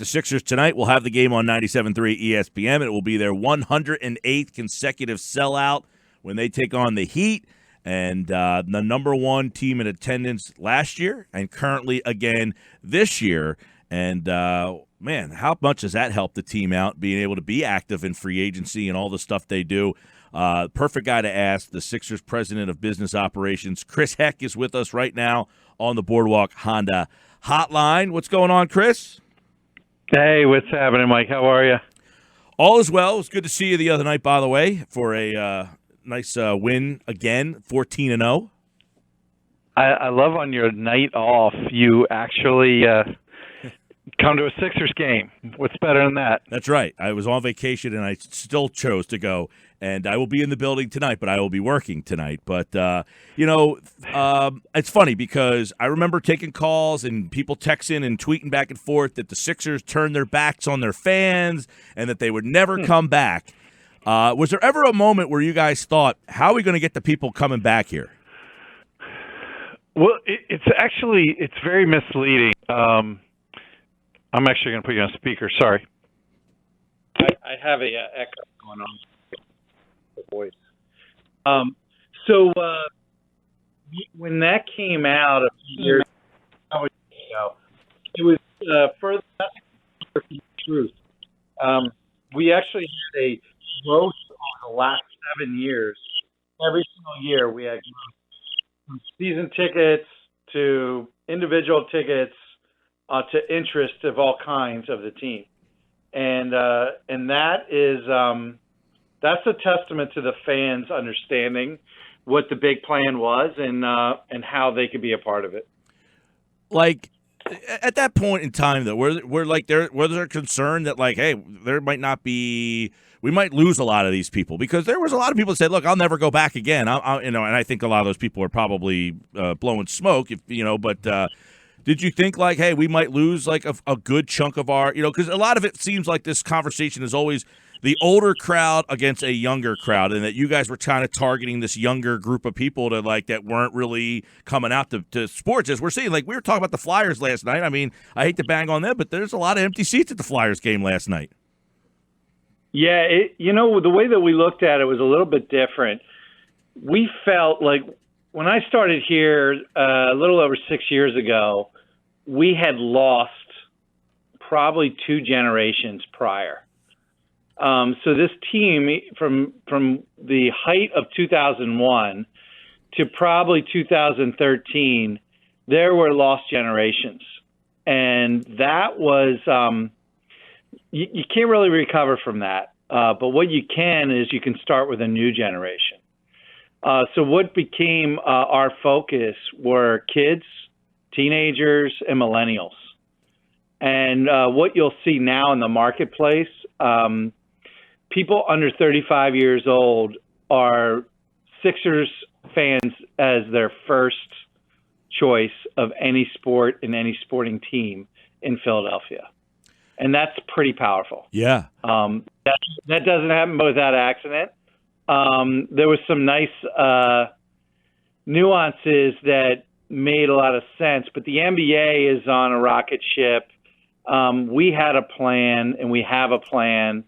The Sixers tonight will have the game on 97.3 ESPN. It will be their 108th consecutive sellout when they take on the Heat, and the number one team in attendance last year and currently again this year. And, man, how much does that help the team out, being able to be active in free agency and all the stuff they do? Perfect guy to ask, the Sixers president of business operations. Chris Heck is with us right now on the Boardwalk Honda hotline. What's going on, Chris? Hey, what's happening, Mike? How are you? All is well. It was good to see you the other night, by the way, for a nice win again, 14-0. I love on your night off, you actually come to a Sixers game. What's better than that? That's right. I was on vacation, and I still chose to go. And I will be in the building tonight, but I will be working tonight. But, it's funny because I remember taking calls and people texting and tweeting back and forth that the Sixers turned their backs on their fans and that they would never come back. Was there ever a moment where you guys thought, how are we going to get the people coming back here? Well, it's very misleading. I'm actually going to put you on speaker. Sorry. I have a echo going on. Voice. When that came out a few years ago, it was further from the truth. We actually had a growth over the last 7 years. Every single year we had growth, from season tickets to individual tickets to interest of all kinds of the team, and that is. That's a testament to the fans understanding what the big plan was and how they could be a part of it. Like, at that point in time, though, was there concern that, like, hey, there might not be, we might lose a lot of these people? Because there was a lot of people that said, look, I'll never go back again. And I think a lot of those people are probably blowing smoke, but did you think, like, hey, we might lose, like, a good chunk of our, because a lot of it seems like this conversation is always the older crowd against a younger crowd, and that you guys were kind of targeting this younger group of people that weren't really coming out to sports. As we're seeing, like, we were talking about the Flyers last night. I mean, I hate to bang on them, but there's a lot of empty seats at the Flyers game last night. Yeah, the way that we looked at it was a little bit different. We felt like when I started here a little over 6 years ago, we had lost probably 2 generations prior. So this team, from the height of 2001 to probably 2013, there were lost generations. And that was you can't really recover from that. But what you can is you can start with a new generation. So what became our focus were kids, teenagers, and millennials. And what you'll see now in the marketplace, people under 35 years old are Sixers fans as their first choice of any sport and any sporting team in Philadelphia. And that's pretty powerful. Yeah. That doesn't happen without accident. There was some nice nuances that made a lot of sense, but the NBA is on a rocket ship. We had a plan, and we have a plan.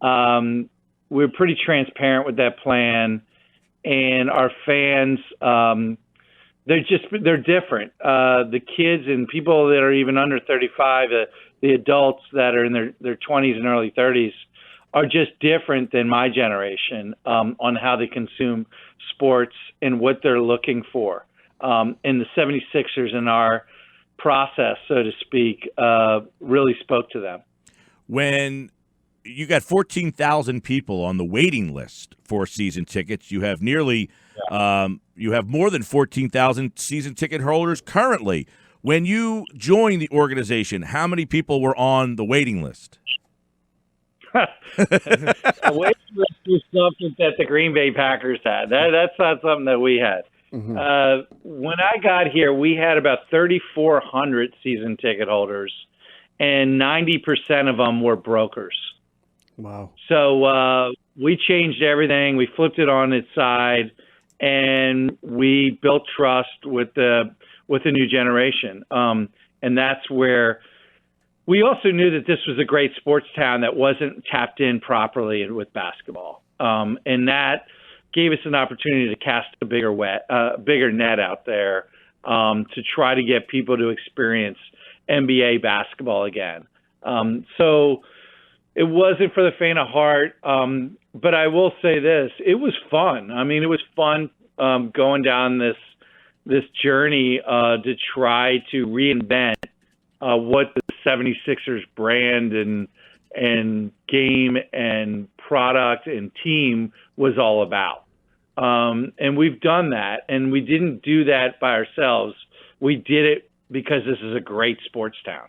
We're pretty transparent with that plan, and our fans, they're different. The kids and people that are even under 35, the adults that are in their 20s and early 30s are just different than my generation on how they consume sports and what they're looking for. And the 76ers in our process, so to speak, really spoke to them. When you got 14,000 people on the waiting list for season tickets, you have you have more than 14,000 season ticket holders currently. When you joined the organization, how many people were on the waiting list? The waiting list was something that the Green Bay Packers had. That's not something that we had. Mm-hmm. When I got here, we had about 3,400 season ticket holders, and 90% of them were brokers. Wow. So we changed everything. We flipped it on its side, and we built trust with the new generation. And that's where we also knew that this was a great sports town that wasn't tapped in properly with basketball. And that gave us an opportunity to cast a bigger net out there to try to get people to experience NBA basketball again. So it wasn't for the faint of heart, but I will say this: it was fun. I mean, it was fun going down this journey to try to reinvent what the 76ers brand and game and product and team was all about. And we've done that, and we didn't do that by ourselves. We did it because this is a great sports town.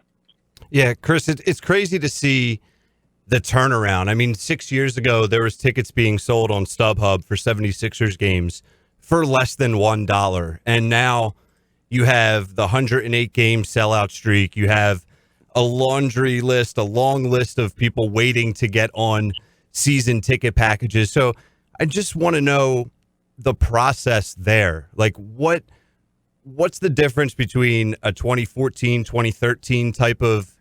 Yeah, Chris, it's crazy to see the turnaround. I mean, 6 years ago, there was tickets being sold on StubHub for 76ers games for less than $1. And now you have the 108 game sellout streak. You have a laundry list, a long list of people waiting to get on season ticket packages. So I just want to know the process there. Like, what's the difference between a 2014, 2013 type of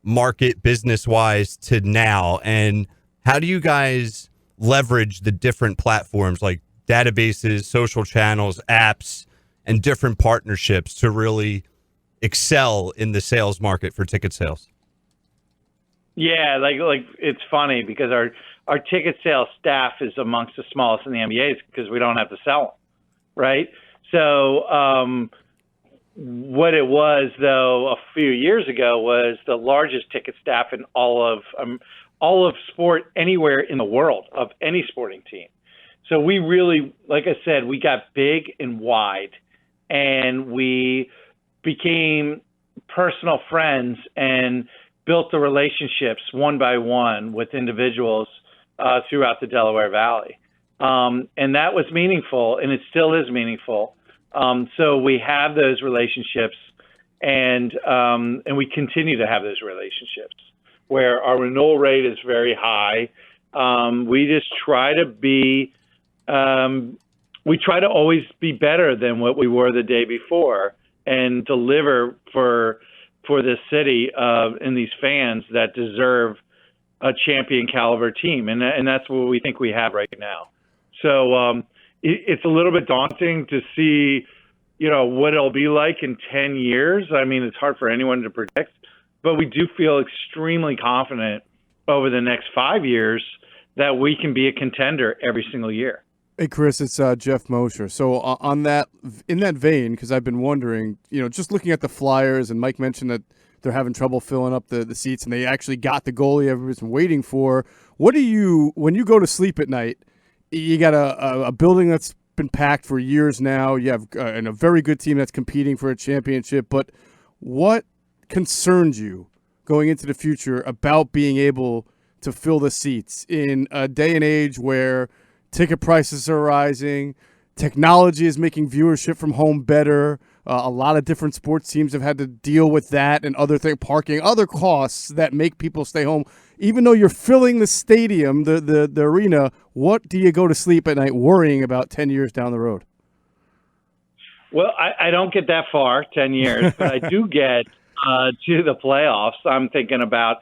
market business-wise to now, and how do you guys leverage the different platforms like databases, social channels, apps, and different partnerships to really excel in the sales market for ticket sales? Yeah, like it's funny because our ticket sales staff is amongst the smallest in the NBA because we don't have to sell them, right? So what it was, though, a few years ago was the largest ticket staff in all of sport anywhere in the world of any sporting team. So we really, like I said, we got big and wide, and we became personal friends and built the relationships one by one with individuals throughout the Delaware Valley. And that was meaningful, and it still is meaningful. So we have those relationships, and we continue to have those relationships where our renewal rate is very high. We just try to be, we try to always be better than what we were the day before and deliver for this city and these fans that deserve a champion caliber team. And that's what we think we have right now. So it's a little bit daunting to see, what it'll be like in 10 years. I mean, it's hard for anyone to predict, but we do feel extremely confident over the next 5 years that we can be a contender every single year. Hey, Chris, it's Jeff Mosher. So in that vein, because I've been wondering, just looking at the Flyers, and Mike mentioned that they're having trouble filling up the seats, and they actually got the goalie everybody's been waiting for. When you go to sleep at night, you got a building that's been packed for years now. You have and a very good team that's competing for a championship. But what concerns you going into the future about being able to fill the seats in a day and age where ticket prices are rising, technology is making viewership from home better? A lot of different sports teams have had to deal with that and other things, parking, other costs that make people stay home. Even though you're filling the stadium, the arena, what do you go to sleep at night worrying about 10 years down the road? Well, I don't get that far, 10 years, but I do get to the playoffs. I'm thinking about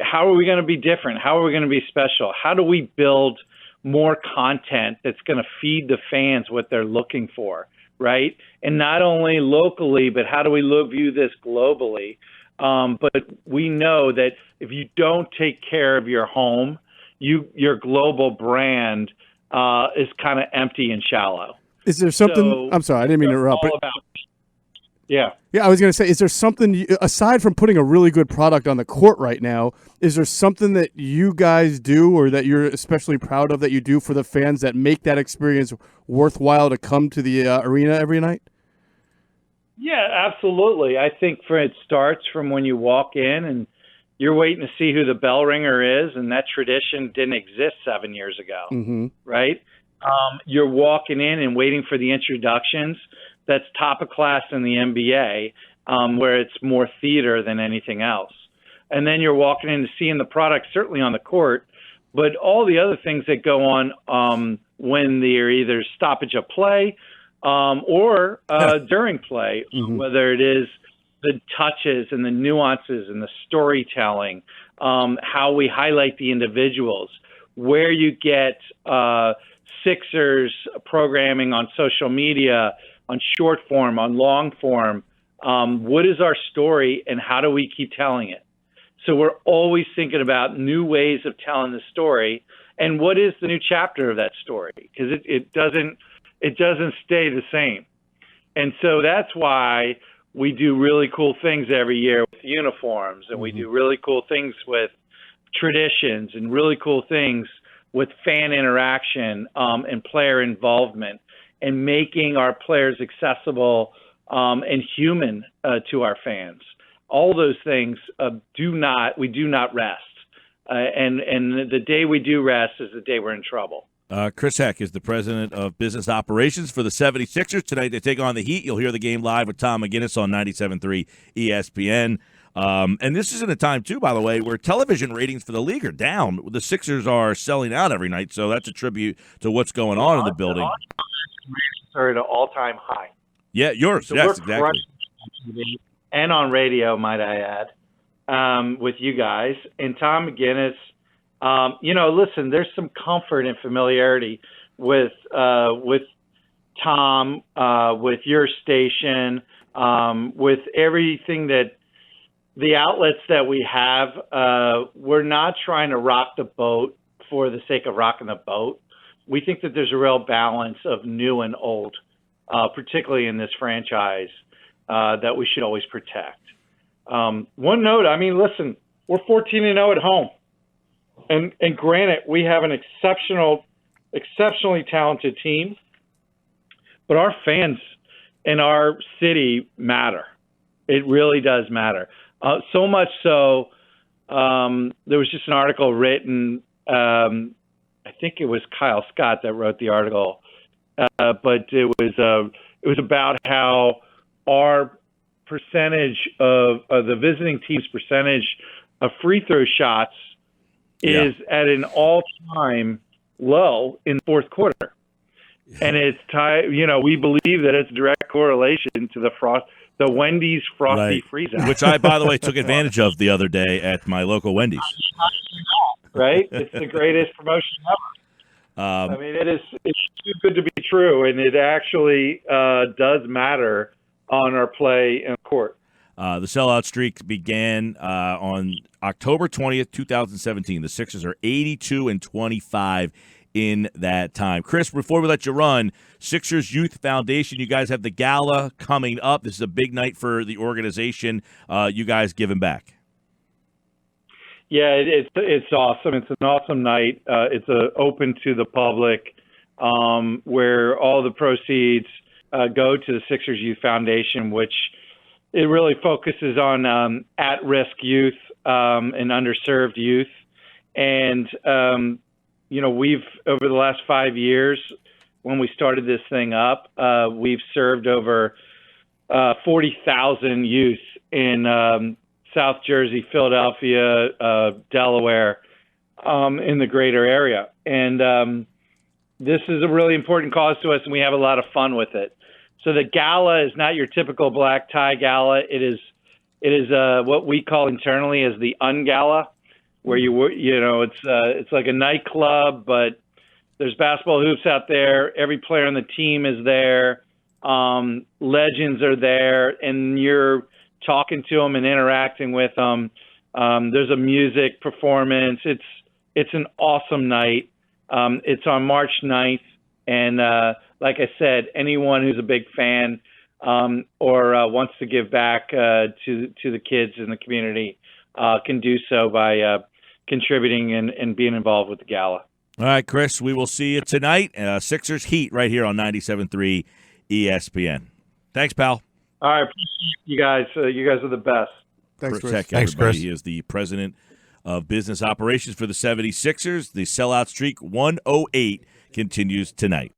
how are we going to be different? How are we going to be special? How do we build more content that's going to feed the fans what they're looking for, right? And not only locally, but how do we view this globally? But we know that if you don't take care of your home, your global brand is kind of empty and shallow. Is there something? So, I'm sorry, I didn't mean to interrupt. Yeah, I was going to say, is there something, aside from putting a really good product on the court right now, is there something that you guys do or that you're especially proud of that you do for the fans that make that experience worthwhile to come to the arena every night? Yeah, absolutely. I think it starts from when you walk in and you're waiting to see who the bell ringer is, and that tradition didn't exist 7 years ago, right? You're walking in and waiting for the introductions. That's top of class in the NBA, where it's more theater than anything else. And then you're walking in to seeing the product, certainly on the court, but all the other things that go on when they're either stoppage of play or during play, whether it is the touches and the nuances and the storytelling, how we highlight the individuals, where you get Sixers programming on social media, on short form, on long form. What is our story and how do we keep telling it? So we're always thinking about new ways of telling the story and what is the new chapter of that story, because it doesn't stay the same. And so that's why we do really cool things every year with uniforms, and we do really cool things with traditions and really cool things with fan interaction and player involvement and making our players accessible and human to our fans. All those things we do not rest. And the day we do rest is the day we're in trouble. Chris Heck is the president of business operations for the 76ers. Tonight they take on the Heat. You'll hear the game live with Tom McGinnis on 97.3 ESPN. And this is in a time, too, by the way, where television ratings for the league are down. The Sixers are selling out every night, so that's a tribute to what's going on in the building. Ratings are at an all-time high. Yeah, yours. So yes, we're exactly. And on radio, might I add, with you guys. And Tom McGinnis, listen, there's some comfort and familiarity with Tom, with your station, with everything that the outlets that we have. We're not trying to rock the boat for the sake of rocking the boat. We think that there's a real balance of new and old, particularly in this franchise, that we should always protect. One note, listen, we're 14-0 at home. And granted, we have an exceptionally talented team, but our fans in our city matter. It really does matter. So much so, there was just an article written, I think it was Kyle Scott that wrote the article, but it was about how our percentage of the visiting team's percentage of free throw shots is at an all-time low in the fourth quarter. And it's we believe that it's a direct correlation to the Wendy's Frosty Freeze-Out. Which I, by the way, took advantage of the other day at my local Wendy's. Right? It's the greatest promotion ever. It's too good to be true, and it actually does matter on our play in court. The sellout streak began on October 20th, 2017. The Sixers are 82-25 in that time. Chris, before we let you run, Sixers Youth Foundation, you guys have the gala coming up. This is a big night for the organization. You guys giving back. Yeah, it's awesome. It's an awesome night. It's open to the public, where all the proceeds go to the Sixers Youth Foundation, which it really focuses on at-risk youth and underserved youth. And, we've, over the last 5 years, when we started this thing up, we've served over 40,000 youth in South Jersey, Philadelphia, Delaware, in the greater area. And this is a really important cause to us, and we have a lot of fun with it. So the gala is not your typical black tie gala. It is what we call internally as the ungala, where it's like a nightclub, but there's basketball hoops out there. Every player on the team is there. Legends are there, and you're talking to them and interacting with them. There's a music performance. It's an awesome night. It's on March 9th, and like I said, anyone who's a big fan or wants to give back to the kids in the community can do so by contributing and being involved with the gala. All right, Chris, we will see you tonight. Sixers Heat right here on 97.3 ESPN. Thanks, pal. All right, appreciate you guys. You guys are the best. Thanks, Chris. Thanks, Chris. He is the president of business operations for the 76ers. The sellout streak 108 continues tonight.